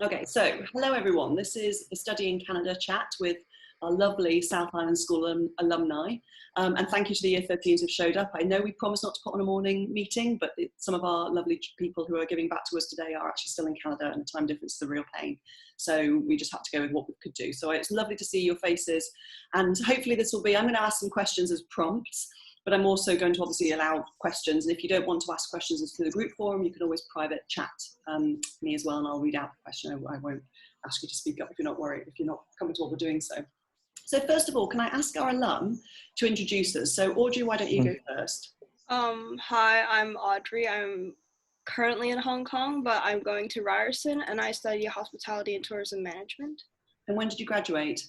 Okay, so hello everyone. This is the Study in Canada chat with our lovely South Island School alumni. And thank you to the Year 13s who've showed up. I know we promised not to put on a morning meeting, but some of our lovely people who are giving back to us today are actually still in Canada, and the time difference is a real pain. So we just had to go with what we could do. So it's lovely to see your faces. And hopefully this will be, I'm going to ask some questions as prompts, but I'm also going to obviously allow questions. And if you don't want to ask questions through the group forum, you can always private chat me as well, and I'll read out the question. I won't ask you to speak up if you're not worried, if you're not comfortable with doing so. So first of all, can I ask our alum to introduce us? So Audrey, why don't you go first? Hi, I'm Audrey. I'm currently in Hong Kong, but I'm going to Ryerson and I study hospitality and tourism management. And when did you graduate?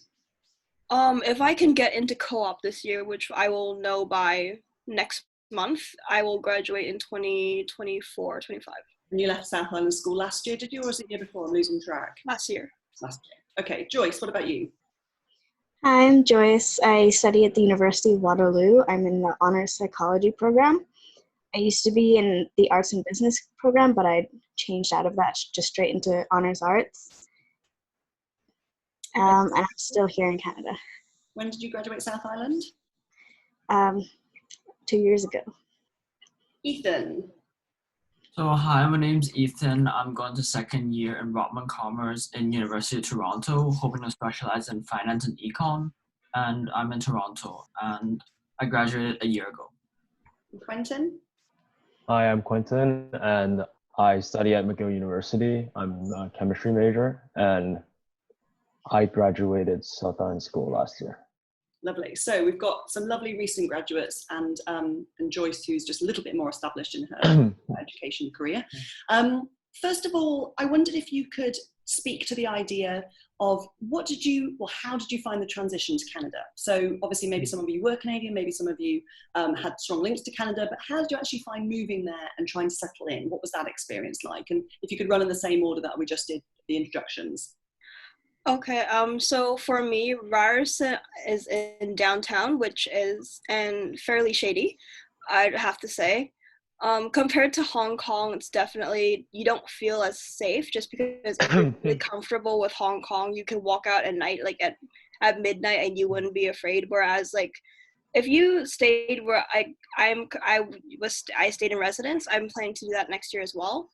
If I can get into co-op this year, which I will know by next month, I will graduate in 2024, 25. And you left South Island School last year, did you, or was it the year before? I'm losing track. Last year. Last year. Okay, Joyce, what about you? Hi, I'm Joyce. I study at the University of Waterloo. I'm in the Honors Psychology program. I used to be in the Arts and Business program, but I changed out of that just straight into Honors Arts. And I'm still here in Canada. When did you graduate South Island? 2 years ago. Ethan. So hi, my name's Ethan. I'm going to second year in Rotman Commerce in University of Toronto, hoping to specialize in finance and econ. And I'm in Toronto, and I graduated a year ago. Quentin? Hi, I'm Quentin, and I study at McGill University. I'm a chemistry major, and I graduated South Island School last year. Lovely. So we've got some lovely recent graduates and Joyce, who's just a little bit more established in her education career. First of all, I wondered if you could speak to the idea of how did you find the transition to Canada? So obviously maybe some of you were Canadian, maybe some of you had strong links to Canada, but how did you actually find moving there and trying to settle in? What was that experience like? And if you could run in the same order that we just did the introductions. Okay, so for me, Ryerson is in downtown, which is fairly shady, I'd have to say. Compared to Hong Kong, it's definitely, you don't feel as safe just because if you're really comfortable with Hong Kong, you can walk out at night, like at midnight, and you wouldn't be afraid. Whereas, like, if you stayed where I stayed in residence, I'm planning to do that next year as well,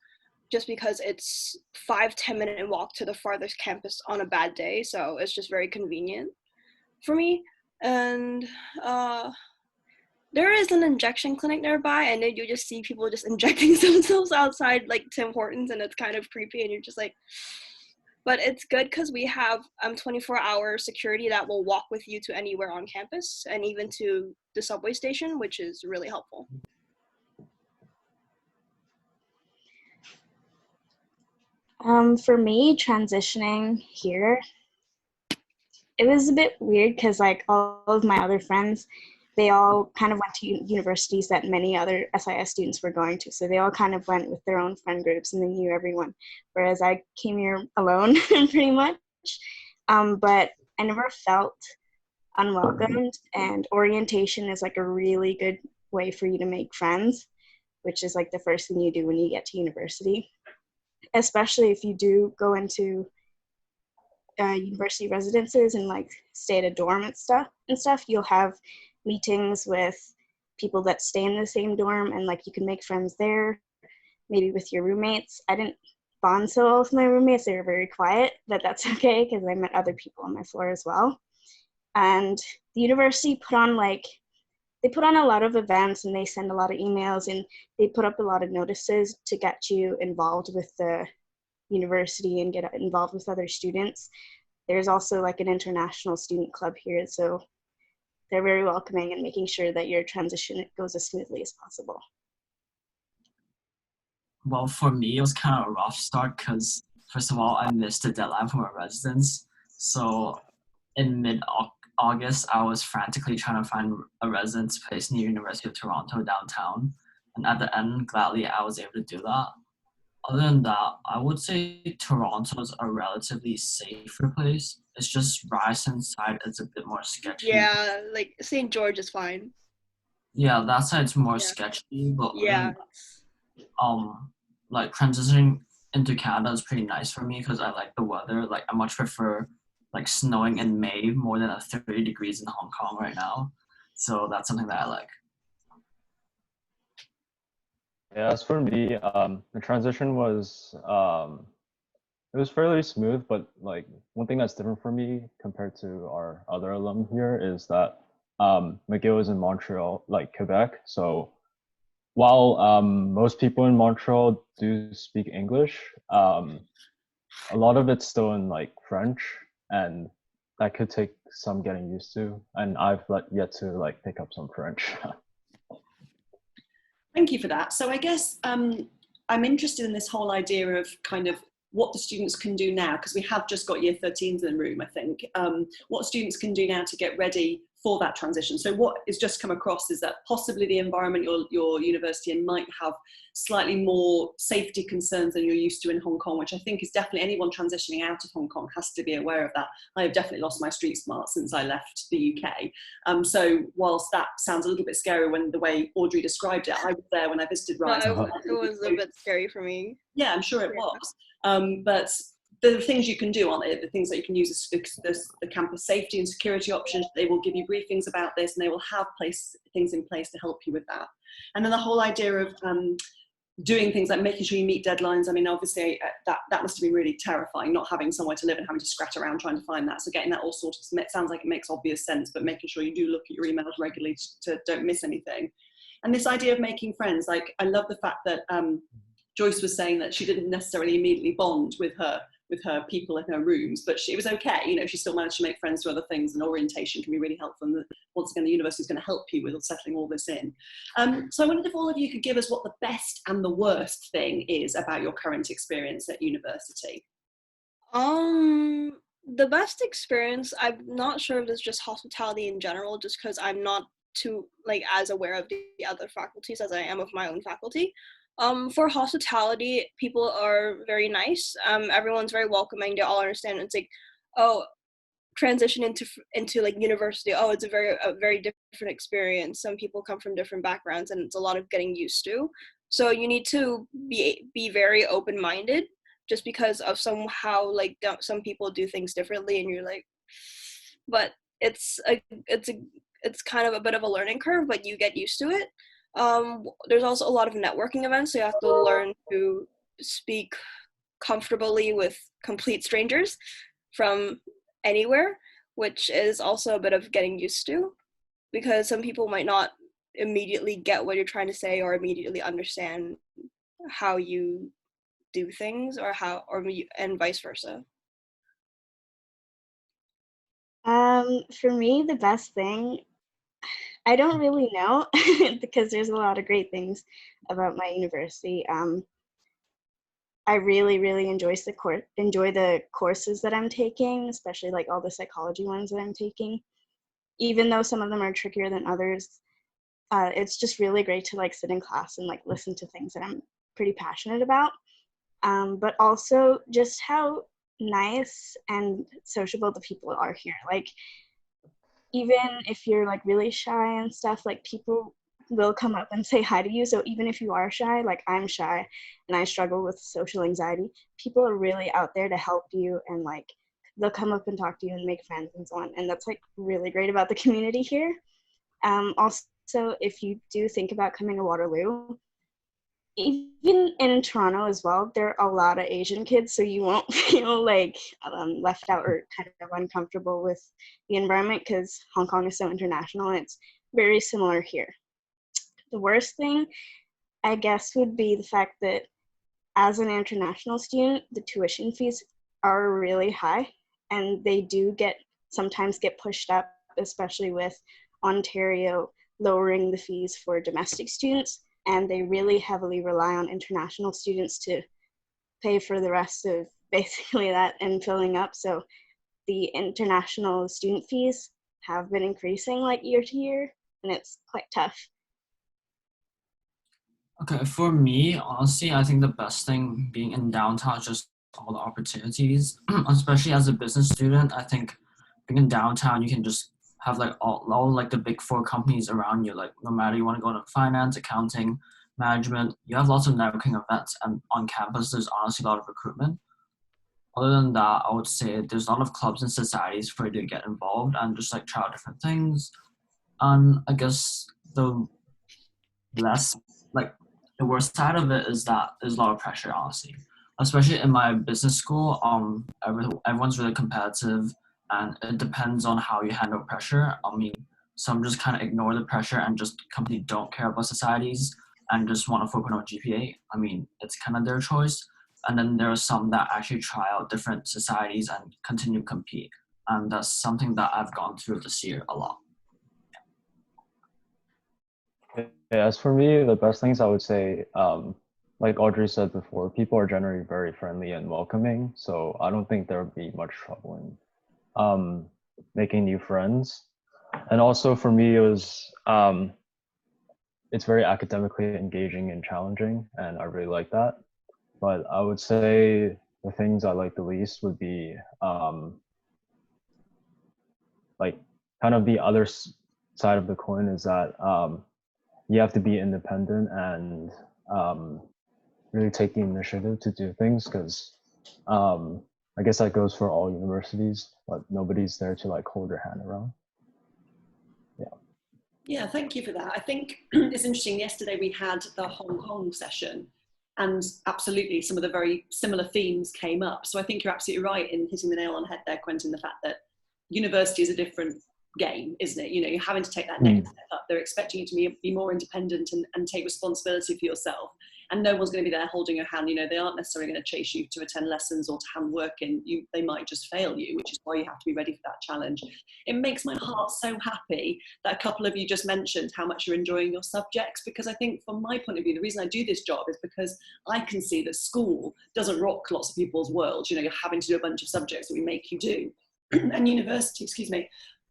just because it's 5-10 minute walk to the farthest campus on a bad day, so it's just very convenient for me. And there is an injection clinic nearby, and then you just see people just injecting themselves outside like Tim Hortons, and it's kind of creepy, and you're just like, but it's good because we have 24-hour security that will walk with you to anywhere on campus and even to the subway station, which is really helpful. For me, transitioning here, it was a bit weird because like all of my other friends, they all kind of went to universities that many other SIS students were going to. So they all kind of went with their own friend groups and they knew everyone. Whereas I came here alone pretty much. But I never felt unwelcomed, and orientation is like a really good way for you to make friends, which is like the first thing you do when you get to university. Especially if you do go into university residences and like stay at a dorm and stuff, you'll have meetings with people that stay in the same dorm, and like you can make friends there, maybe with your roommates. I didn't bond so well with my roommates. They were very quiet, but that's okay because I met other people on my floor as well. And the university put on a lot of events, and they send a lot of emails, and they put up a lot of notices to get you involved with the university and get involved with other students. There's also like an international student club here, so they're very welcoming and making sure that your transition goes as smoothly as possible. Well, for me, it was kind of a rough start because, first of all, I missed the deadline for my residence. So in mid-August, I was frantically trying to find a residence place near University of Toronto downtown. And at the end, gladly, I was able to do that. Other than that, I would say Toronto is a relatively safer place. It's just Ryerson side is a bit more sketchy. Yeah, like St. George is fine. Yeah, that side's more sketchy, but like transitioning into Canada is pretty nice for me because I like the weather. Like I much prefer like snowing in May more than 30 degrees in Hong Kong right now. So that's something that I like. Yeah, as for me, the transition was it was fairly smooth, but like one thing that's different for me compared to our other alum here is that McGill is in Montreal, like Quebec. So while most people in Montreal do speak English, a lot of it's still in like French, and that could take some getting used to. And I've yet to like pick up some French. Thank you for that. So I guess I'm interested in this whole idea of kind of what the students can do now, because we have just got year 13s in the room, I think. What students can do now to get ready for that transition. So what is just come across is that possibly the environment your university in might have slightly more safety concerns than you're used to in Hong Kong, which I think is definitely anyone transitioning out of Hong Kong has to be aware of that. I have definitely lost my street smart since I left the UK. So whilst that sounds a little bit scary when the way Audrey described it, I was there when I visited Rise. No, it was a bit scary for me. Yeah, I'm sure it was. But the things you can do, aren't they? The things that you can use is the campus safety and security options. They will give you briefings about this, and they will have things in place to help you with that. And then the whole idea of doing things like making sure you meet deadlines. I mean, obviously that must have been really terrifying, not having somewhere to live and having to scratch around trying to find that. So getting that all sorted, sounds like it makes obvious sense, but making sure you do look at your emails regularly to don't miss anything. And this idea of making friends, like I love the fact that Joyce was saying that she didn't necessarily immediately bond with her people in her rooms, but it was okay. You know, she still managed to make friends through other things, and orientation can be really helpful. And once again, the university is going to help you with settling all this in. So I wondered if all of you could give us what the best and the worst thing is about your current experience at university. The best experience, I'm not sure if it's just hospitality in general, just because I'm not too as aware of the other faculties as I am of my own faculty. For hospitality, people are very nice. Everyone's very welcoming. They all understand. It's like, oh, transition into like university. Oh, it's a very different experience. Some people come from different backgrounds, and it's a lot of getting used to. So you need to be very open-minded, just because of somehow some people do things differently, and you're like, but it's kind of a bit of a learning curve, but you get used to it. There's also a lot of networking events, so you have to learn to speak comfortably with complete strangers from anywhere, which is also a bit of getting used to, because some people might not immediately get what you're trying to say or immediately understand how you do things and vice versa. For me, the best thing, I don't really know because there's a lot of great things about my university. I really, really enjoy the courses that I'm taking, especially like all the psychology ones that I'm taking. Even though some of them are trickier than others, it's just really great to like sit in class and like listen to things that I'm pretty passionate about. But also just how nice and sociable the people are here. Like, even if you're like really shy and stuff, like people will come up and say hi to you. So even if you are shy, like I'm shy and I struggle with social anxiety, people are really out there to help you, and like they'll come up and talk to you and make friends and so on. And that's like really great about the community here. Also, if you do think about coming to Waterloo, even in Toronto as well, there are a lot of Asian kids, so you won't feel like left out or kind of uncomfortable with the environment, because Hong Kong is so international and it's very similar here. The worst thing, I guess, would be the fact that as an international student, the tuition fees are really high, and they do sometimes get pushed up, especially with Ontario lowering the fees for domestic students. And they really heavily rely on international students to pay for the rest of basically that and filling up. So the international student fees have been increasing like year to year, and it's quite tough. Okay, for me, honestly, I think the best thing being in downtown is just all the opportunities, especially as a business student. I think being in downtown, you can just have like all like the big four companies around you. Like no matter you want to go into finance, accounting, management. You have lots of networking events, and on campus, there's honestly a lot of recruitment. Other than that, I would say there's a lot of clubs and societies for you to get involved and just like try out different things. And I guess the less like the worst side of it is that there's a lot of pressure, honestly. Especially in my business school, everyone's really competitive, and it depends on how you handle pressure. I mean, some just kind of ignore the pressure and just completely don't care about societies and just want to focus on GPA. I mean, it's kind of their choice. And then there are some that actually try out different societies and continue to compete. And that's something that I've gone through this year a lot. Yeah, as for me, the best things I would say, like Audrey said before, people are generally very friendly and welcoming. So I don't think there would be much trouble in making new friends. And also for me, it was, it's very academically engaging and challenging, and I really like that. But I would say the things I like the least would be like kind of the other side of the coin is that you have to be independent and really take the initiative to do things, because I guess that goes for all universities, but nobody's there to like hold your hand around. Yeah, thank you for that. I think it's interesting. Yesterday we had the Hong Kong session, and absolutely some of the very similar themes came up. So I think you're absolutely right in hitting the nail on the head there, Quentin, the fact that university is a different game, isn't it? You know, you're having to take that next step up. They're expecting you to be more independent and take responsibility for yourself. And no one's going to be there holding your hand. You know, they aren't necessarily going to chase you to attend lessons or to hand work in. They might just fail you, which is why you have to be ready for that challenge. It makes my heart so happy that a couple of you just mentioned how much you're enjoying your subjects, because I think from my point of view, the reason I do this job is because I can see that school doesn't rock lots of people's worlds. You know, you're having to do a bunch of subjects that we make you do. And university,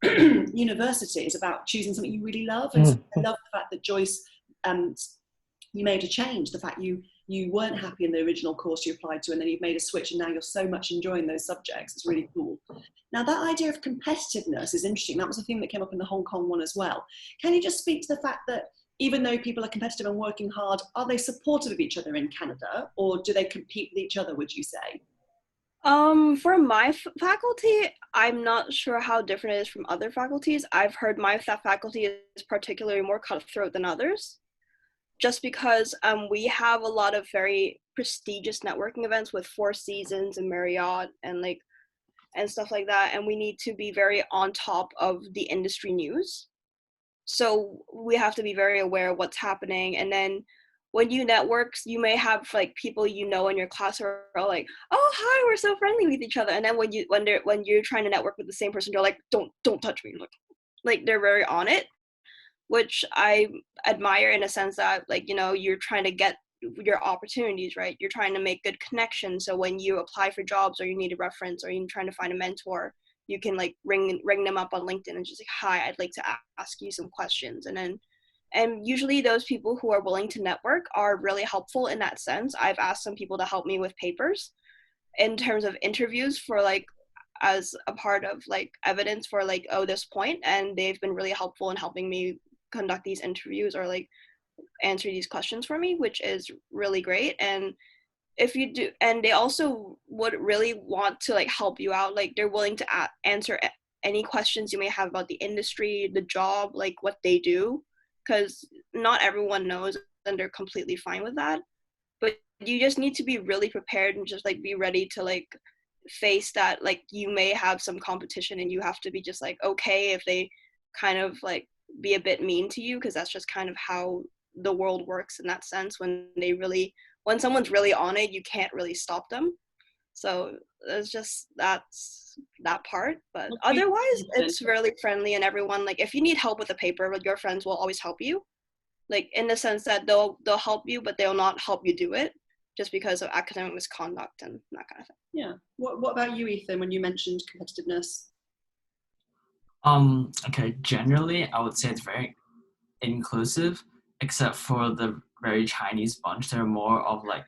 university is about choosing something you really love. And so I love the fact that Joyce, you made a change, the fact you weren't happy in the original course you applied to, and then you've made a switch, and now you're so much enjoying those subjects. It's really cool. Now that idea of competitiveness is interesting. That was a theme that came up in the Hong Kong one as well. Can you just speak to the fact that even though people are competitive and working hard, are they supportive of each other in Canada, or do they compete with each other, would you say? For my faculty, I'm not sure how different it is from other faculties. I've heard my faculty is particularly more cutthroat than others, just because we have a lot of very prestigious networking events with Four Seasons and Marriott and stuff like that, and we need to be very on top of the industry news. So we have to be very aware of what's happening. And then when you network, you may have like people you know in your class are like, oh hi, we're so friendly with each other. And then when you're trying to network with the same person, you're like, don't touch me. Like they're very on it, which I admire in a sense that, like, you know, you're trying to get your opportunities, right? You're trying to make good connections. So when you apply for jobs, or you need a reference, or you're trying to find a mentor, you can like ring them up on LinkedIn and just like, hi, I'd like to ask you some questions. And usually those people who are willing to network are really helpful in that sense. I've asked some people to help me with papers in terms of interviews for like, as a part of like evidence for like, oh, this point, and they've been really helpful in helping me conduct these interviews or like answer these questions for me, which is really great. And if you do, and they also would really want to like help you out, like they're willing to answer any questions you may have about the industry, the job, like what they do, because not everyone knows, and they're completely fine with that. But you just need to be really prepared and just like be ready to like face that, like you may have some competition, and you have to be just like okay if they kind of like be a bit mean to you, because that's just kind of how the world works in that sense. When someone's really on it, you can't really stop them. So it's just that's that part. But otherwise it's really friendly, and everyone, like if you need help with a paper, your friends will always help you, like in the sense that they'll help you, but they'll not help you do it just because of academic misconduct and that kind of thing. Yeah. What about you, Ethan, when you mentioned competitiveness? Okay, generally I would say it's very inclusive, except for the very Chinese bunch. They're more of like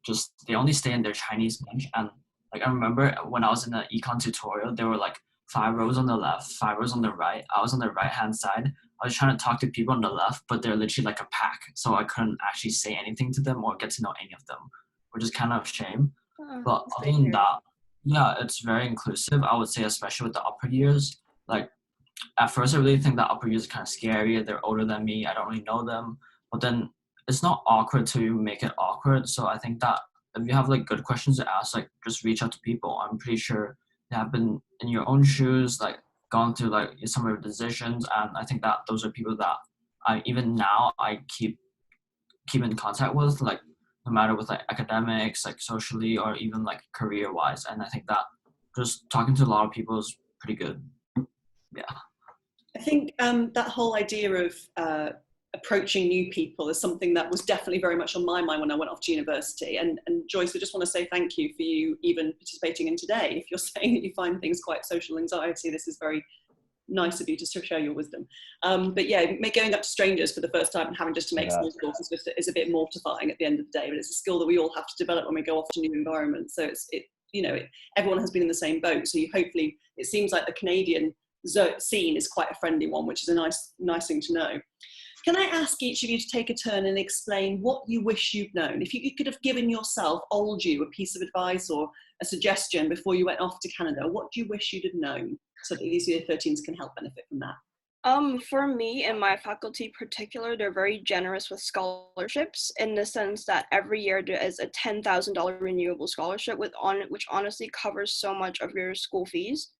just they only stay in their Chinese bunch. And like I remember when I was in the econ tutorial, there were like 5 rows on the left, 5 rows on the right. I was on the right hand side. I was trying to talk to people on the left, but they're literally like a pack, so I couldn't actually say anything to them or get to know any of them, which is kind of a shame. But That's other very than true. that, yeah, it's very inclusive. I would say, especially with the upper years. Like at first, I really think that upper years is kind of scary. They're older than me. I don't really know them. But then it's not awkward till you make it awkward. So I think that if you have like good questions to ask, like just reach out to people. I'm pretty sure they have been in your own shoes, like gone through like some of your decisions, and I think that those are people that I even now I keep in contact with, like no matter with like academics, like socially, or even like career wise. And I think that just talking to a lot of people is pretty good. Yeah. I think that whole idea of approaching new people is something that was definitely very much on my mind when I went off to university. And Joyce, I just want to say thank you for you even participating in today. If you're saying that you find things quite social anxiety, this is very nice of you to share your wisdom. But yeah, going up to strangers for the first time and having just to make Yeah. small talk is a bit mortifying at the end of the day, but it's a skill that we all have to develop when we go off to new environments. So everyone has been in the same boat. So hopefully, it seems like the Canadian scene is quite a friendly one, which is a nice thing to know. Can I ask each of you to take a turn and explain what you wish you'd known? If you could have given yourself, old you, a piece of advice or a suggestion before you went off to Canada, what do you wish you'd have known so that these year 13s can help benefit from that? For me and my faculty in particular, they're very generous with scholarships in the sense that every year there is a $10,000 renewable scholarship which honestly covers so much of your school fees.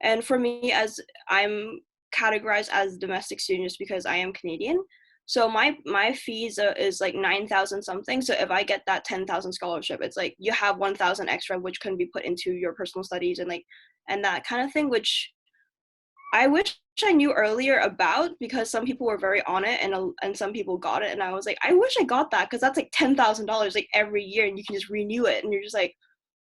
And for me, as I'm categorized as domestic student just because I am Canadian, so my fees is like 9,000 something. So if I get that 10,000 scholarship, it's like you have 1,000 extra, which can be put into your personal studies and that kind of thing, which I wish I knew earlier about, because some people were very on it and some people got it, and I was like, I wish I got that, because that's like $10,000 like every year, and you can just renew it, and you're just like,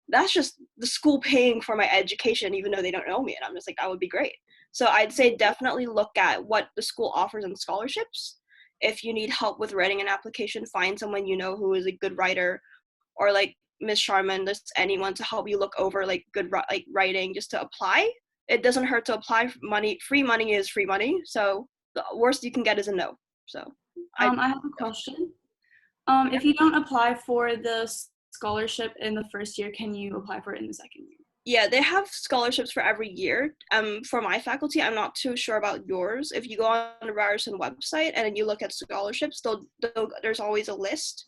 that's just the school paying for my education, even though they don't know me, and I'm just like, that would be great. So I'd say definitely look at what the school offers in scholarships. If you need help with writing an application, find someone you know who is a good writer, or like Miss Sharman, just anyone to help you look over like good like writing just to apply. It doesn't hurt to apply. Free money is free money. So the worst you can get is a no. So I have a question. If you don't apply for the scholarship in the first year, can you apply for it in the second year? Yeah, they have scholarships for every year. For my faculty, I'm not too sure about yours. If you go on the Ryerson website and then you look at scholarships, there's always a list.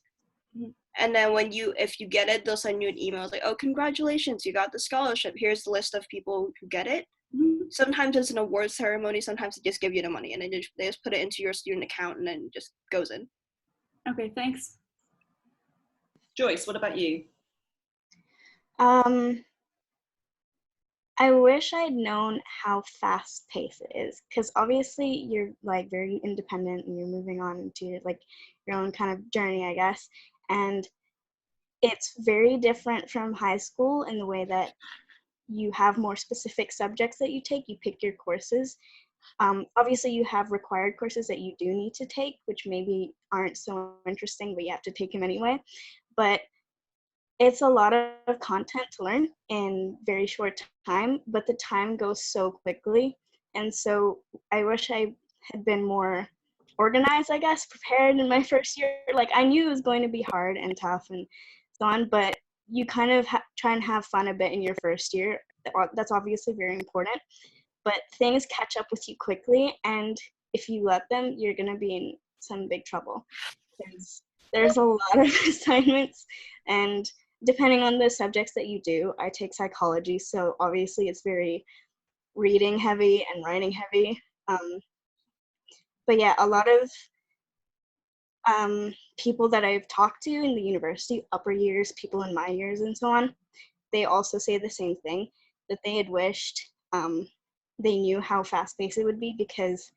Mhm. And then if you get it, they'll send you an email. It's like, oh, congratulations, you got the scholarship. Here's the list of people who get it. Mhm. Sometimes it's an award ceremony. Sometimes they just give you the money, and then they just put it into your student account, and then it just goes in. Okay, thanks. Joyce, what about you? I wish I'd known how fast paced it is, because obviously you're like very independent and you're moving on into like your own kind of journey, I guess. And it's very different from high school in the way that you have more specific subjects that you take. You pick your courses. Obviously, you have required courses that you do need to take, which maybe aren't so interesting, but you have to take them anyway. But it's a lot of content to learn in very short time, but the time goes so quickly. And so I wish I had been more organized, I guess, prepared in my first year. Like, I knew it was going to be hard and tough and so on, but you kind of try and have fun a bit in your first year. That's obviously very important, but things catch up with you quickly, and if you let them, you're going to be in some big trouble, because there's a lot of assignments, and depending on the subjects that you do, I take psychology, so obviously it's very reading heavy and writing heavy. But yeah, a lot of people that I've talked to in the university, upper years, people in my years and so on, they also say the same thing, that they had wished they knew how fast-paced it would be, because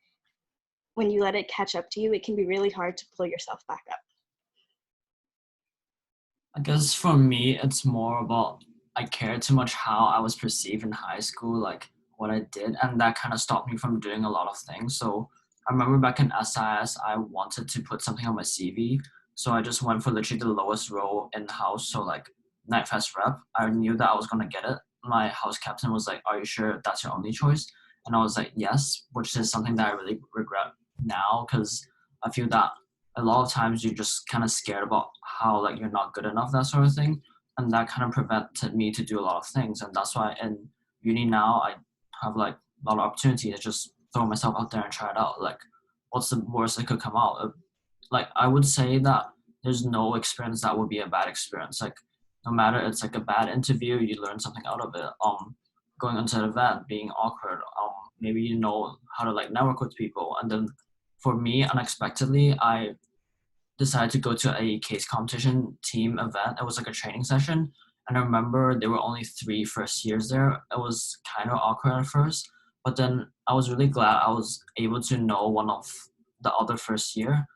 when you let it catch up to you, it can be really hard to pull yourself back up. I guess for me, it's more about I cared too much how I was perceived in high school, like what I did, and that kind of stopped me from doing a lot of things. So I remember back in SIS, I wanted to put something on my CV, so I just went for literally the lowest role in house, so like night fest rep. I knew that I was gonna get it. My house captain was like, "Are you sure that's your only choice?" And I was like, "Yes," which is something that I really regret now, because I feel that a lot of times you're just kind of scared about how like you're not good enough, that sort of thing, and that kind of prevented me to do a lot of things. And that's why in uni now I have like a lot of opportunity to just throw myself out there and try it out. Like, what's the worst that could come out? Like, I would say that there's no experience that would be a bad experience. Like, no matter it's like a bad interview, you learn something out of it. Going into an event, being awkward, maybe you know how to like network with people. And then for me, unexpectedly, I decided to go to a case competition team event. It was like a training session. And I remember there were only 3 first years there. It was kind of awkward at first, but then I was really glad I was able to know one of the other first year.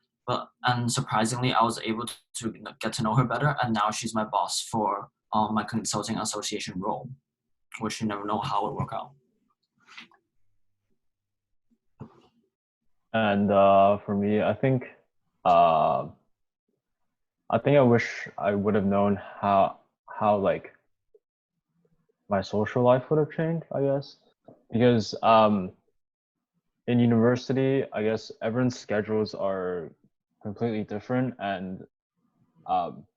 And surprisingly, I was able to get to know her better. And now she's my boss for my consulting association role, which you never know how it will work out. And for me, I think I wish I would have known how like my social life would have changed, I guess, because in university, I guess everyone's schedules are completely different, and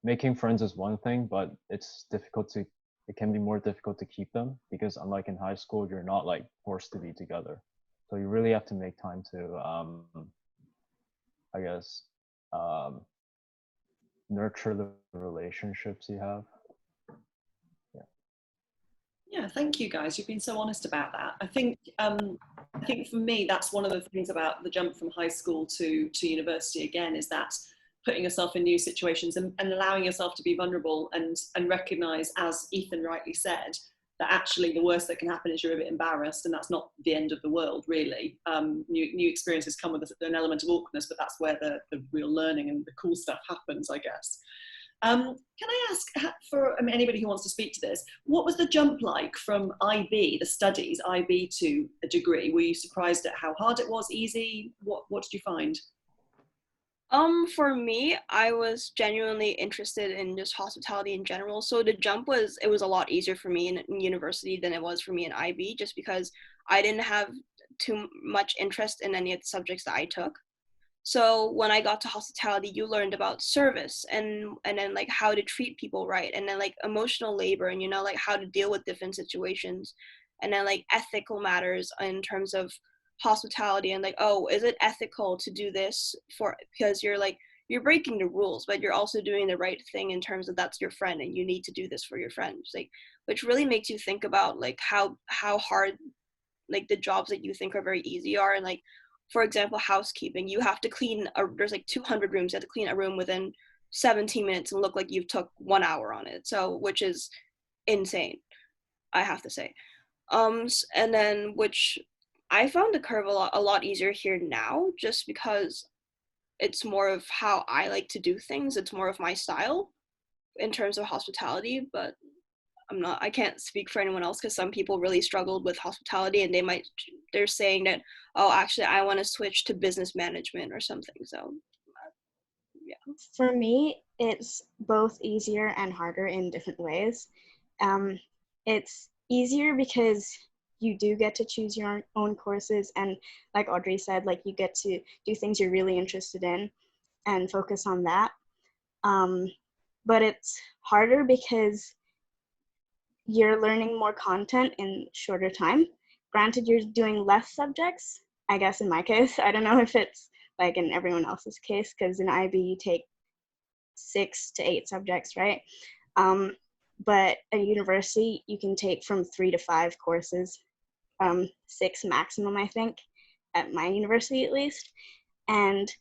making friends is one thing, but it can be more difficult to keep them, because unlike in high school, you're not like forced to be together. So you really have to make time to, I guess, nurture the relationships you have. Yeah, thank you guys. You've been so honest about that. I think for me, that's one of the things about the jump from high school to university again, is that putting yourself in new situations and allowing yourself to be vulnerable and recognize, as Ethan rightly said, that actually the worst that can happen is you're a bit embarrassed, and that's not the end of the world, really. New experiences come with an element of awkwardness, but that's where the real learning and the cool stuff happens, I guess. Can I ask, for anybody who wants to speak to this, what was the jump like from IB, the studies, IB to a degree? Were you surprised at how hard it was, easy? What did you find? For me, I was genuinely interested in just hospitality in general. So the jump was a lot easier for me in university than it was for me in IB, just because I didn't have too much interest in any of the subjects that I took. So when I got to hospitality, you learned about service and then like how to treat people right, and then like emotional labor, and like how to deal with different situations, and then like ethical matters in terms of hospitality, and like, oh, is it ethical to do this because you're breaking the rules, but you're also doing the right thing in terms of that's your friend and you need to do this for your friends, like, which really makes you think about like how hard like the jobs that you think are very easy are. And like, for example, housekeeping, you have to clean there's like 200 rooms, you have to clean a room within 17 minutes and look like you've took 1 hour on it, so which is insane, I have to say. And then which I found the curve a lot easier here now, just because it's more of how I like to do things, it's more of my style in terms of hospitality. But I can't speak for anyone else, because some people really struggled with hospitality and they're saying that, oh, actually I want to switch to business management or something. So yeah. For me, it's both easier and harder in different ways. It's easier because you do get to choose your own courses, and like Audrey said, like you get to do things you're really interested in and focus on that. But it's harder because you're learning more content in shorter time. Granted, you're doing less subjects, I guess in my case. I don't know if it's like in everyone else's case, because in IB you take 6 to 8 subjects, right? But at university, you can take from 3 to 5 courses, 6 maximum, I think, at my university at least. And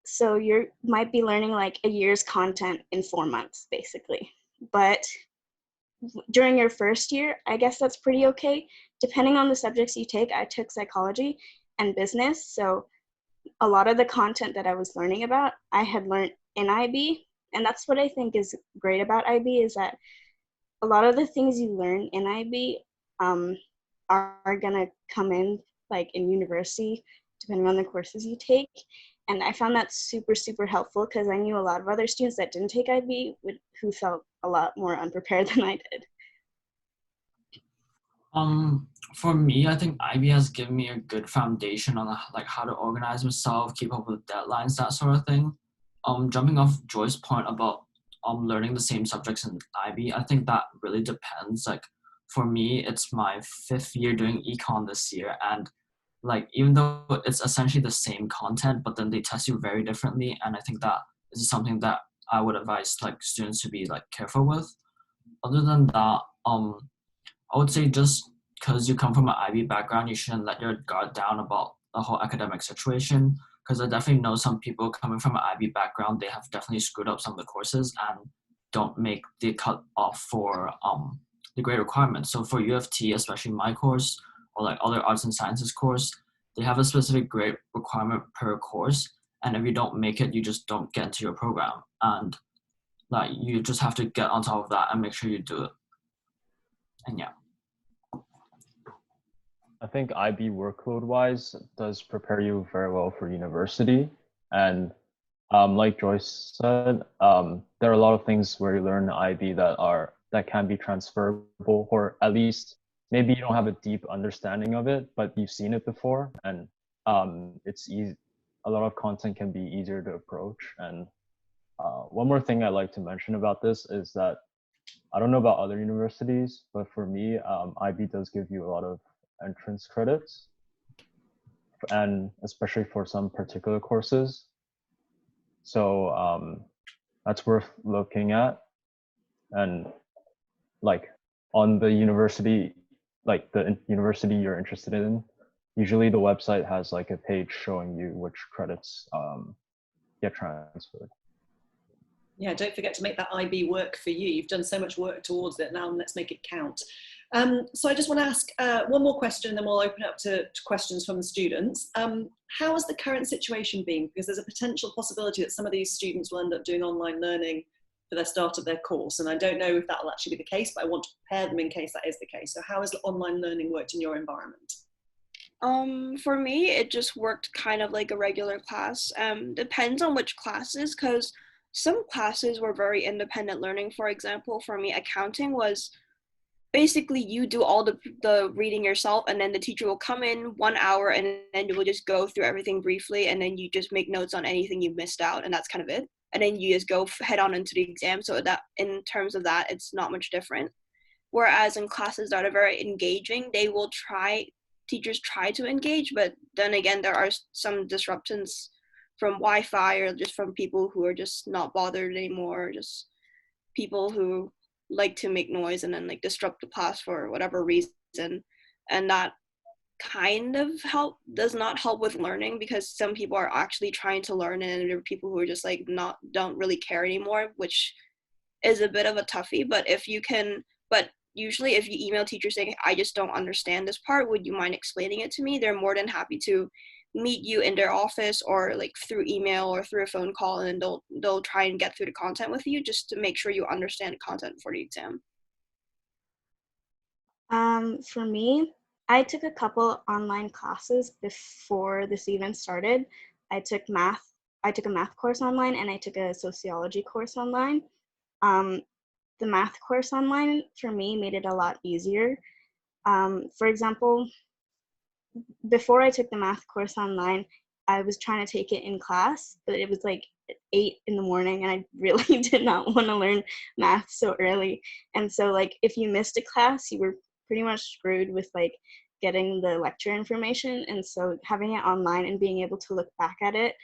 so you might be learning like a year's content in 4 months, basically. But during your first year, I guess that's pretty okay. Depending on the subjects you take, I took psychology and business. So a lot of the content that I was learning about, I had learned in IB. And that's what I think is great about IB, is that a lot of the things you learn in IB are gonna come in like in university, depending on the courses you take. And I found that super, super helpful, because I knew a lot of other students that didn't take IB who felt a lot more unprepared than I did. For me, I think IB has given me a good foundation on like how to organize myself, keep up with deadlines, that sort of thing. Jumping off Joy's point about learning the same subjects in IB, I think that really depends. Like for me, it's my 5th year doing econ this year, and like even though it's essentially the same content, but then they test you very differently, and I think that is something that I would advise like students to be like careful with. Other than that, I would say just because you come from an IB background, you shouldn't let your guard down about the whole academic situation. Because I definitely know some people coming from an IB background, they have definitely screwed up some of the courses and don't make the cut off for the grade requirements. So for U of T, especially my course or like other arts and sciences course, they have a specific grade requirement per course. And if you don't make it, you just don't get into your program. And like you just have to get on top of that and make sure you do it. And yeah. I think IB workload-wise does prepare you very well for university. And like Joyce said, there are a lot of things where you learn IB that can be transferable, or at least maybe you don't have a deep understanding of it, but you've seen it before, and it's easy. A lot of content can be easier to approach. And one more thing I'd like to mention about this is that I don't know about other universities, but for me, IB does give you a lot of entrance credits, and especially for some particular courses. So that's worth looking at. And like on the university, like the university you're interested in, usually the website has like a page showing you which credits get transferred. Yeah, don't forget to make that IB work for you. You've done so much work towards it. Now let's make it count. So I just want to ask one more question, and then we'll open it up to questions from the students. How has the current situation been? Because there's a potential possibility that some of these students will end up doing online learning for their start of their course. And I don't know if that will actually be the case, but I want to prepare them in case that is the case. So how has online learning worked in your environment? For me, it just worked kind of like a regular class. Depends on which classes, because some classes were very independent learning. For example, for me, accounting was basically you do all the reading yourself, and then the teacher will come in 1 hour, and then you will just go through everything briefly, and then you just make notes on anything you missed out, and that's kind of it. And then you just go head on into the exam. So that in terms of that, it's not much different. Whereas in classes that are very engaging, teachers try to engage, but then again, there are some disruptions from Wi-Fi or just from people who are just not bothered anymore, just people who like to make noise and then like disrupt the class for whatever reason. And that kind of does not help with learning, because some people are actually trying to learn, and there are people who are just like don't really care anymore, which is a bit of a toughie. But usually if you email teachers saying, I just don't understand this part, would you mind explaining it to me? They're more than happy to meet you in their office or like through email or through a phone call, and then they'll try and get through the content with you just to make sure you understand the content for the exam. For me, I took a couple online classes before this even started. I took a math course online, and I took a sociology course online. The math course online for me made it a lot easier. For example, before I took the math course online, I was trying to take it in class, but it was like 8 in the morning, and I really did not want to learn math so early. And so like if you missed a class, you were pretty much screwed with like getting the lecture information. And so having it online and being able to look back at it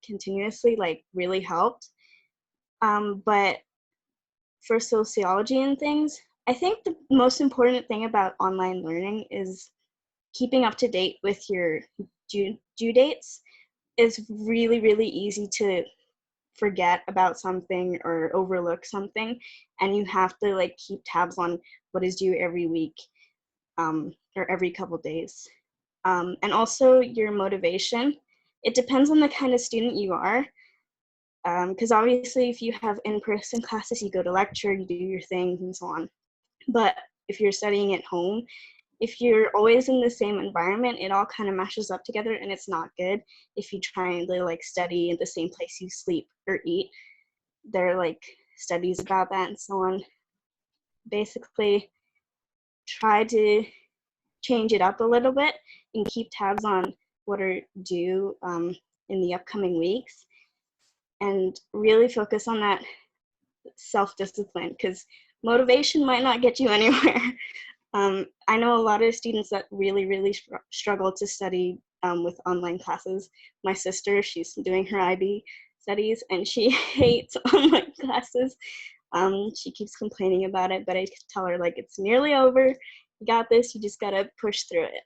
continuously like really helped. But for sociology and things, I think the most important thing about online learning is keeping up to date with your due dates. Is really, really easy to forget about something or overlook something, and you have to like keep tabs on what is due every week or every couple days. And also your motivation. It depends on the kind of student you are, because obviously if you have in-person classes, you go to lecture, you do your things and so on. But if you're studying at home, if you're always in the same environment, it all kind of mashes up together, and it's not good. If you try and like study in the same place you sleep or eat, there are like studies about that and so on. Basically, try to change it up a little bit and keep tabs on what are due in the upcoming weeks, and really focus on that self-discipline, because motivation might not get you anywhere. I know a lot of students that really struggle to study with online classes. My sister, she's doing her IB studies and she hates online classes. She keeps complaining about it, but I tell her, like, it's nearly over. You got this. You just gotta push through it.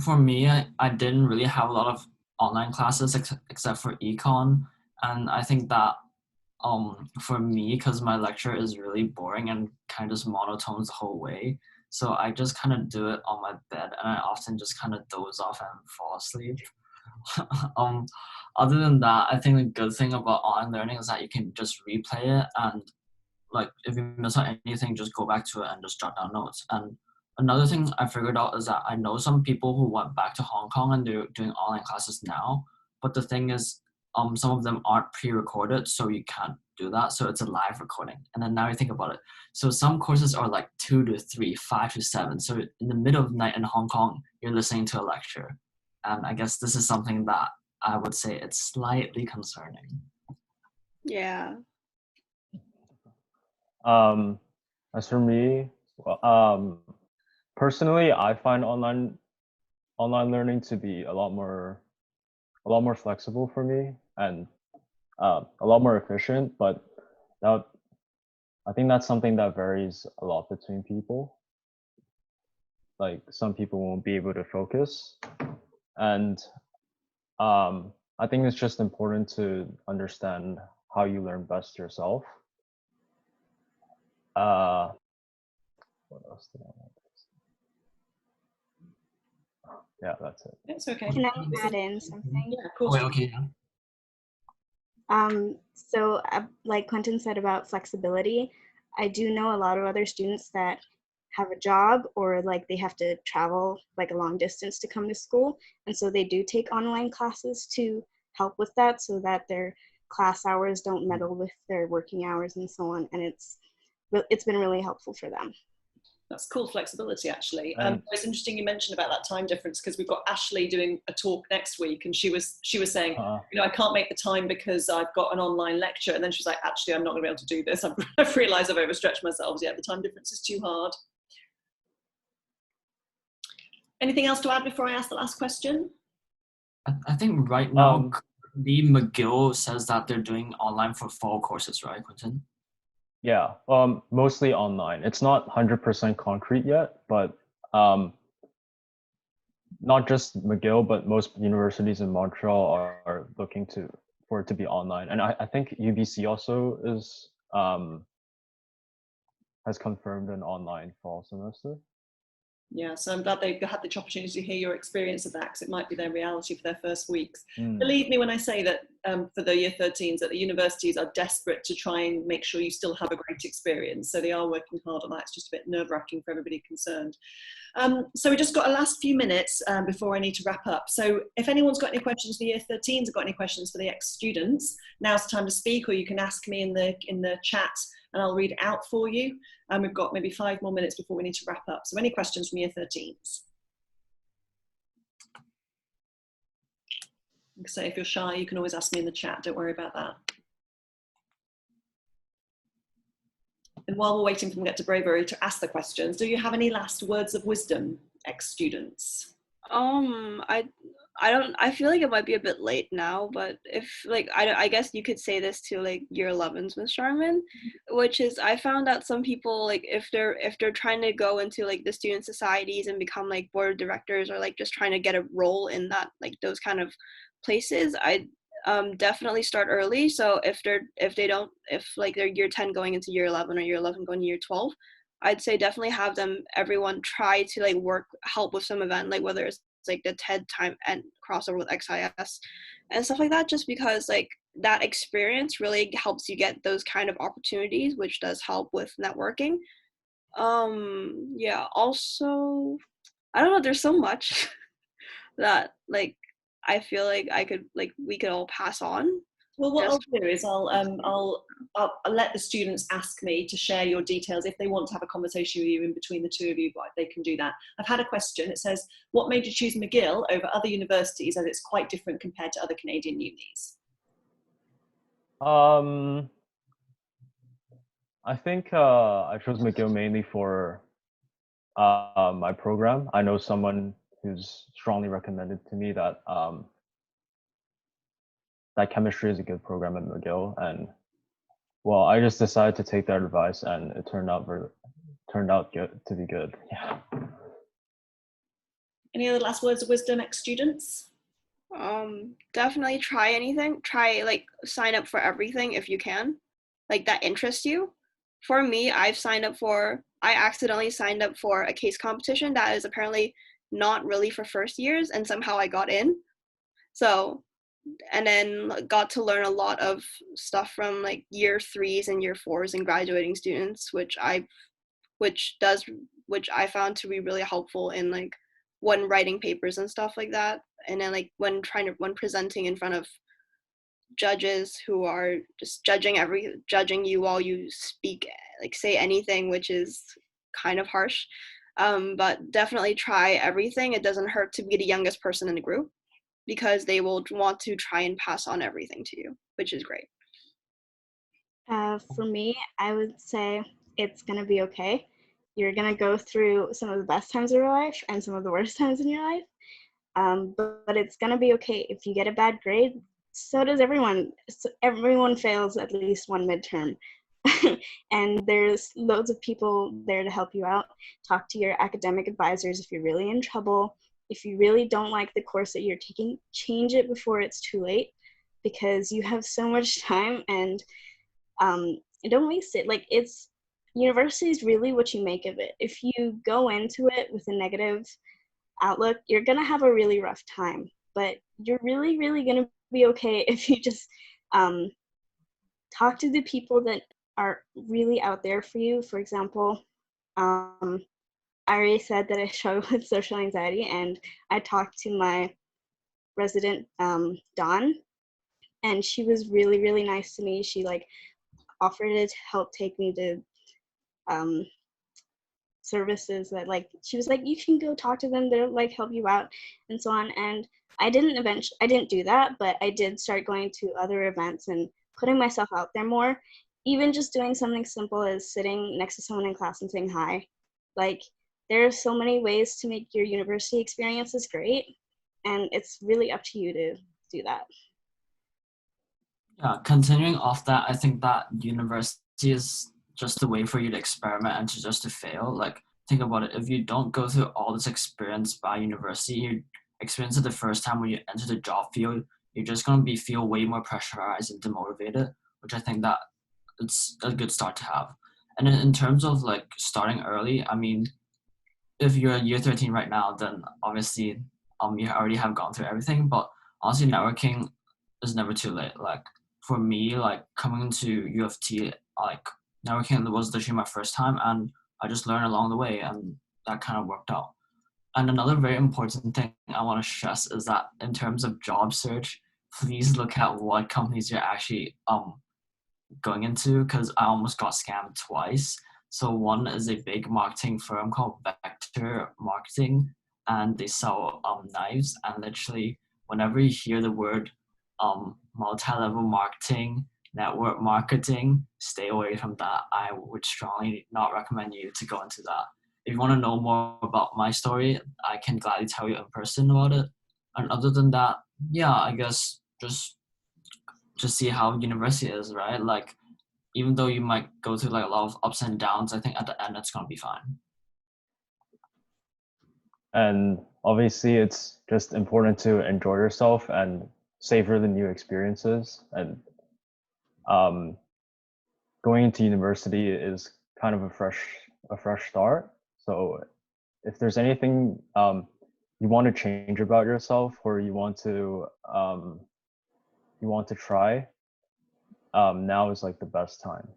For me, I didn't really have a lot of online classes except for econ, and I think that for me, because my lecture is really boring and kind of just monotones the whole way, so I just kind of do it on my bed, and I often just kind of doze off and fall asleep. Other than that, I think the good thing about online learning is that you can just replay it, and like if you miss out anything, just go back to it and just jot down notes. And another thing I figured out is that I know some people who went back to Hong Kong and they're doing online classes now, but the thing is, some of them aren't pre-recorded, so you can't do that. So it's a live recording. And then now you think about it. So some courses are like 2 to 3, 5 to 7. So in the middle of the night in Hong Kong, you're listening to a lecture. And I guess this is something that I would say it's slightly concerning. Yeah. As for me, personally, I find online learning to be a lot more flexible for me, and a lot more efficient. But that, I think that's something that varies a lot between people. Like, some people won't be able to focus, and I think it's just important to understand how you learn best yourself. What else did I want to say? Yeah, that's it. It's okay. Can I add in something? Yeah, of course. Wait, okay. So like Quentin said about flexibility, I do know a lot of other students that have a job, or like they have to travel like a long distance to come to school. And so they do take online classes to help with that, so that their class hours don't meddle with their working hours and so on. And it's been really helpful for them. That's cool flexibility, actually. And it's interesting you mentioned about that time difference, because we've got Ashley doing a talk next week, and she was saying, you know, I can't make the time because I've got an online lecture, and then she's like, actually, I'm not going to be able to do this. I've realised I've overstretched myself. Yeah, the time difference is too hard. Anything else to add before I ask the last question? I think right now, the McGill says that they're doing online for fall courses, right, Quentin? yeah, mostly online. It's not 100% concrete yet, but not just McGill, but most universities in Montreal are looking for it to be online. And I think UBC also is has confirmed an online fall semester. Yeah, so I'm glad they had the opportunity to hear your experience of that, because it might be their reality for their first weeks. Believe me when I say that for the year 13s, that the universities are desperate to try and make sure you still have a great experience. So they are working hard on that. It's just a bit nerve-wracking for everybody concerned. So we just got a last few minutes before I need to wrap up. So if anyone's got any questions for the year 13s or got any questions for the ex-students, now's the time to speak, or you can ask me in the chat and I'll read it out for you. We've got maybe 5 more minutes before we need to wrap up. So any questions from year 13s? Like I say, if you're shy, you can always ask me in the chat. Don't worry about that. And while we're waiting for them to get to Bravery to ask the questions, do you have any last words of wisdom, ex-students? I feel like it might be a bit late now, but if like I guess you could say this to like year 11s, Miss Sharman, which is, I found that some people, like if they're trying to go into like the student societies and become like board of directors, or like just trying to get a role in that, like those kind of places, I definitely start early. So if like they're year 10 going into year 11, or year 11 going to year 12, I'd say definitely have everyone try to like help with some event, like whether it's like the TED time and crossover with SIS and stuff like that, just because like that experience really helps you get those kind of opportunities, which does help with networking. Yeah, also, I don't know, there's so much that like I feel like we could all pass on. Well, what Just I'll do is I'll let the students ask me to share your details if they want to have a conversation with you in between the two of you. But they can do that. I've had a question. It says, "What made you choose McGill over other universities, as it's quite different compared to other Canadian unis?" I think I chose McGill mainly for my program. I know someone who's strongly recommended to me that that chemistry is a good program at McGill, and well, I just decided to take that advice, and it turned out good to be good. Yeah. Any other last words of wisdom, ex-students? definitely try anything. Try like sign up for everything if you can, like that interests you. For me, I accidentally signed up for a case competition that is apparently not really for first years, and somehow I got in. So, and then got to learn a lot of stuff from like year threes and year fours and graduating students, which I found to be really helpful in like when writing papers and stuff like that. And then like when presenting in front of judges who are just judging you while you speak, like say anything, which is kind of harsh. But definitely try everything. It doesn't hurt to be the youngest person in the group, because they will want to try and pass on everything to you, which is great. For me, I would say it's gonna be okay. You're gonna go through some of the best times of your life and some of the worst times in your life. But it's gonna be okay. If you get a bad grade, so does everyone. So everyone fails at least one midterm. And there's loads of people there to help you out. Talk to your academic advisors if you're really in trouble. If you really don't like the course that you're taking, change it before it's too late, because you have so much time, and don't waste it. Like, university is really what you make of it. If you go into it with a negative outlook, you're gonna have a really rough time, but you're really, really gonna be okay if you just talk to the people that are really out there for you. For example, I already said that I struggle with social anxiety, and I talked to my resident, Dawn, and she was really, really nice to me. She like offered to help take me to services that, like, she was like, you can go talk to them, they'll like help you out and so on. And I didn't do that, but I did start going to other events and putting myself out there more. Even just doing something simple as sitting next to someone in class and saying hi. Like, there are so many ways to make your university experiences great, and it's really up to you to do that. Yeah, continuing off that, I think that university is just a way for you to experiment and to fail. Like, think about it. If you don't go through all this experience by university, you experience it the first time when you enter the job field, you're just gonna feel way more pressurized and demotivated, which I think that it's a good start to have. And then in terms of like starting early, I mean, if you're at year 13 right now, then obviously you already have gone through everything. But honestly, networking is never too late. Like, for me, like coming to U of T, like networking was literally my first time, and I just learned along the way, and that kind of worked out. And another very important thing I want to stress is that in terms of job search, please look at what companies you're actually going into, because I almost got scammed twice. So one is a big marketing firm called Vector Marketing, and they sell knives. And literally, whenever you hear the word multi-level marketing, network marketing, stay away from that. I would strongly not recommend you to go into that. If you want to know more about my story, I can gladly tell you in person about it. And other than that, yeah, I guess just see how university is, right? Like, even though you might go through like a lot of ups and downs, I think at the end it's gonna be fine. And obviously, it's just important to enjoy yourself and savor the new experiences. And going into university is kind of a fresh start. So if there's anything you want to change about yourself, or you want to try, now is like the best time.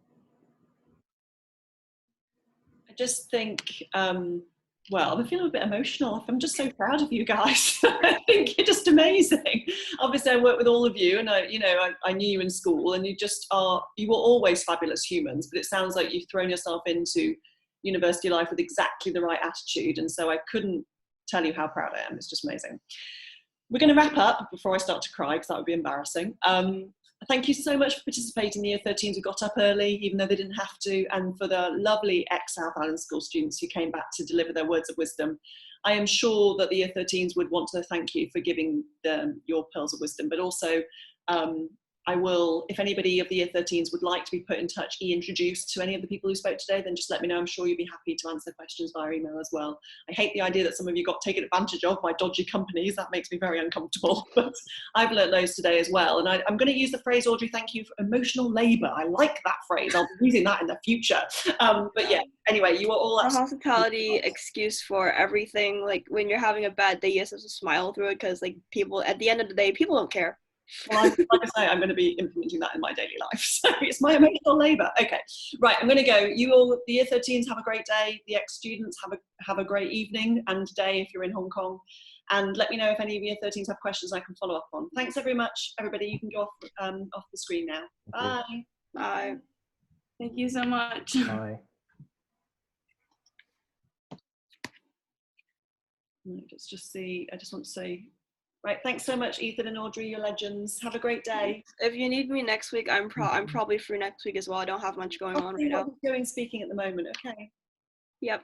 I just think Well, I'm feeling a bit emotional. I'm just so proud of you guys. I think you're just amazing. Obviously, I work with all of you, and I knew you in school, and you were always fabulous humans. But it sounds like you've thrown yourself into university life with exactly the right attitude, and so I couldn't tell you how proud I am. It's just amazing. We're going to wrap up before I start to cry, because that would be embarrassing. Thank you so much for participating. The Year 13s who got up early, even though they didn't have to, and for the lovely ex-South Island School students who came back to deliver their words of wisdom. I am sure that the Year 13s would want to thank you for giving them your pearls of wisdom, but also I will, if anybody of the Year 13s would like to be put in touch, introduced to any of the people who spoke today, then just let me know. I'm sure you'd be happy to answer questions via email as well. I hate the idea that some of you got taken advantage of by dodgy companies. That makes me very uncomfortable, but I've learnt those today as well. And I'm going to use the phrase, Audrey, thank you, for emotional labour. I like that phrase. I'll be using that in the future. But yeah, anyway, you are all a hospitality excuse for everything. Like when you're having a bad day, you just have to smile through it, because like people, at the end of the day, people don't care. Well, like I say, I'm going to be implementing that in my daily life. So it's my emotional labour. Okay, right, I'm going to go. You all, the Year 13s, have a great day. The ex-students, have a great evening and day if you're in Hong Kong. And let me know if any of Year 13s have questions I can follow up on. Thanks very much, everybody. You can go off the screen now. Bye. Bye. Thank you so much. Bye. Let's just see. I just want to say, right, thanks so much, Ethan and Audrey, you're legends. Have a great day. If you need me next week, I'm probably free next week as well. I don't have much going on right now. Going speaking at the moment, okay. Yep.